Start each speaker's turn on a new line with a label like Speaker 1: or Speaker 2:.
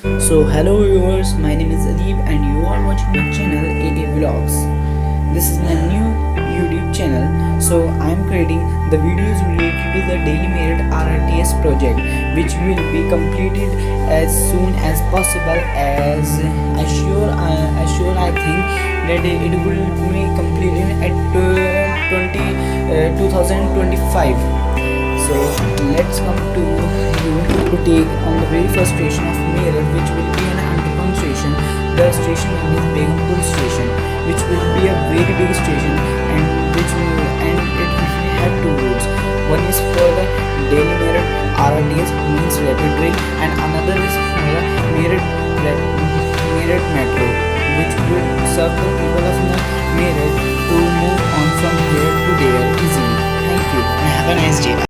Speaker 1: So hello viewers, my name is Adib and you are watching my channel AA Vlogs. This is my new YouTube channel. So I am creating the videos related to the daily merit rrts project, which will be completed as soon as possible. As I think that it will be completed at 2025. So let's come to you to take on the very first station of meerut, which will be an underground station. The station name is begumpool station, which will be a very big station, and it will have two routes. One is for the daily merit rrts, means rapid rail, and another is for the meerut metro, which will serve the people of the meerut to move on from here to there easily. Thank you and have a nice day.